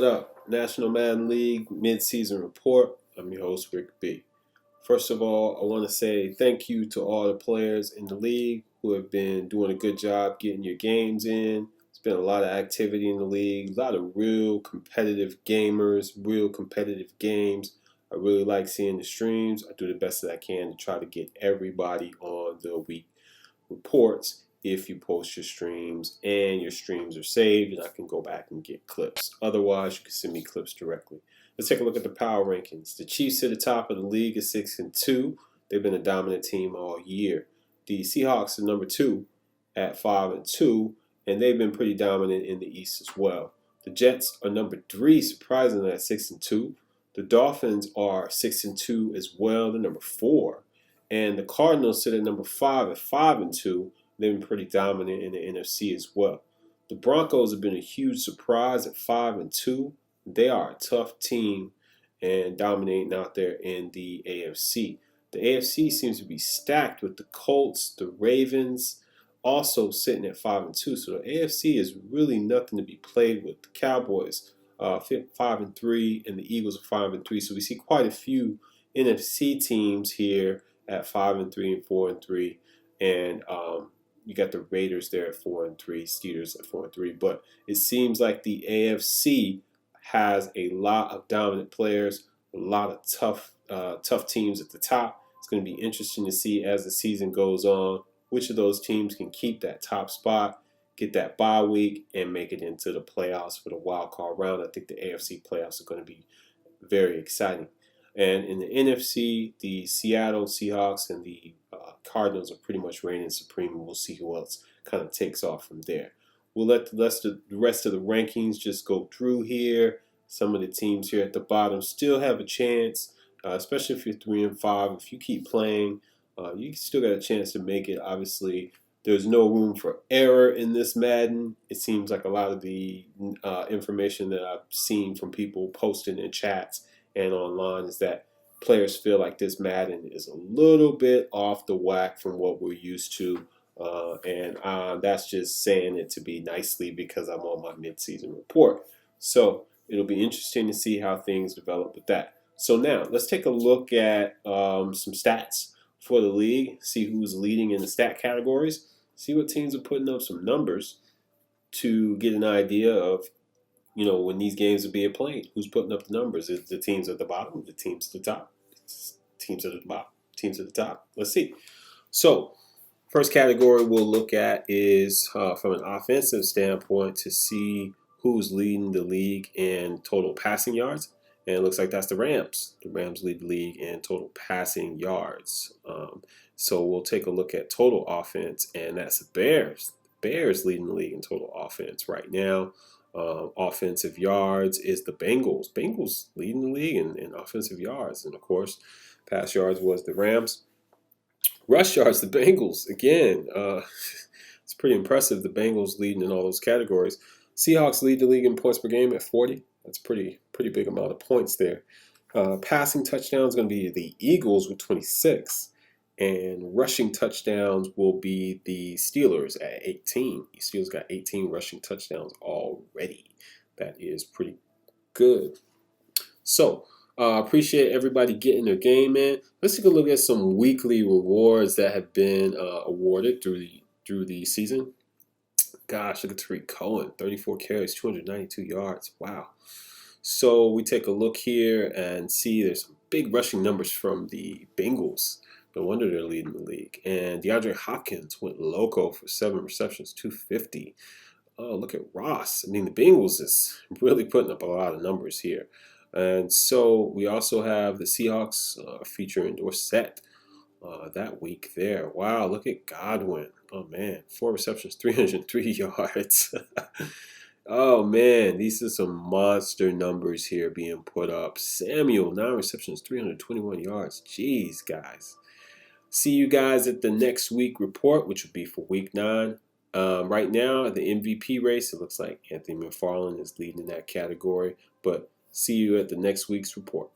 What up? National Madden League Midseason Report. I'm your host, Rick B. First of all, I want to say thank you to all the players in the league who have been doing a good job getting your games in. There's been a lot of activity in the league, a lot of real competitive gamers, real competitive games. I really like seeing the streams. I do the best that I can to try to get everybody on the week reports if you post your streams and your streams are saved, and I can go back and get clips. Otherwise, you can send me clips directly. Let's take a look at the power rankings. The Chiefs at the top of the league is 6-2. They've been a dominant team all year. The Seahawks are number 2 at 5-2, and they've been pretty dominant in the East as well. The Jets are number 3, surprisingly, at 6-2. The Dolphins are 6-2 as well. They're number 4. And the Cardinals sit at number 5 at 5-2. They've been pretty dominant in the NFC as well. The Broncos have been a huge surprise at 5-2. They are a tough team and dominating out there in the AFC. The AFC seems to be stacked with the Colts, the Ravens, also sitting at 5-2. So the AFC is really nothing to be played with. The Cowboys 5-3, and the Eagles are 5-3. So we see quite a few NFC teams here at 5-3 and 4-3, and you got the Raiders there at 4-3, Steelers at 4-3. But it seems like the AFC has a lot of dominant players, a lot of tough teams at the top. It's going to be interesting to see as the season goes on which of those teams can keep that top spot, get that bye week, and make it into the playoffs for the wild card round. I think the AFC playoffs are going to be very exciting. And in the NFC, the Seattle Seahawks and the Cardinals are pretty much reigning supreme, and we'll see who else kind of takes off from there. We'll let the rest of the rankings just go through here. Some of the teams here at the bottom still have a chance, especially if you're 3-5. If you keep playing, you still got a chance to make it. Obviously, there's no room for error in this Madden. It seems like a lot of the information that I've seen from people posting in chats and online is that players feel like this Madden is a little bit off the whack from what we're used to. And that's just saying it to be nicely because I'm on my mid-season report. So it'll be interesting to see how things develop with that. So now let's take a look at some stats for the league, see who's leading in the stat categories, see what teams are putting up some numbers to get an idea of, you know, when these games are being played, who's putting up the numbers? Is the teams at the bottom, the teams at the top? Teams at the bottom, teams at the top. Let's see. So, first category we'll look at is from an offensive standpoint to see who's leading the league in total passing yards. And it looks like that's the Rams. The Rams lead the league in total passing yards. So we'll take a look at total offense, and that's the Bears. Bears leading the league in total offense right now. Offensive yards is the Bengals. Bengals leading the league in offensive yards. And, of course, pass yards was the Rams. Rush yards, the Bengals. Again, it's pretty impressive. The Bengals leading in all those categories. Seahawks lead the league in points per game at 40. That's pretty big amount of points there. Passing touchdowns going to be the Eagles with 26. And rushing touchdowns will be the Steelers at 18. The Steelers got 18 rushing touchdowns already. That is pretty good. So, appreciate everybody getting their game in. Let's take a look at some weekly rewards that have been awarded through the season. Gosh, look at Tariq Cohen, 34 carries, 292 yards. Wow. So we take a look here and see there's some big rushing numbers from the Bengals. No wonder they're leading the league. And DeAndre Hopkins went loco for 7 receptions, 250. Oh, look at Ross. I mean, the Bengals is really putting up a lot of numbers here. And so we also have the Seahawks featuring Dorsett that week there. Wow, look at Godwin. Oh, man, 4 receptions, 303 yards. Oh, man, these are some monster numbers here being put up. Samuel, 9 receptions, 321 yards. Jeez, guys. See you guys at the next week report, which will be for week 9. Right now, the MVP race, it looks like Anthony McFarland is leading in that category. But see you at the next week's report.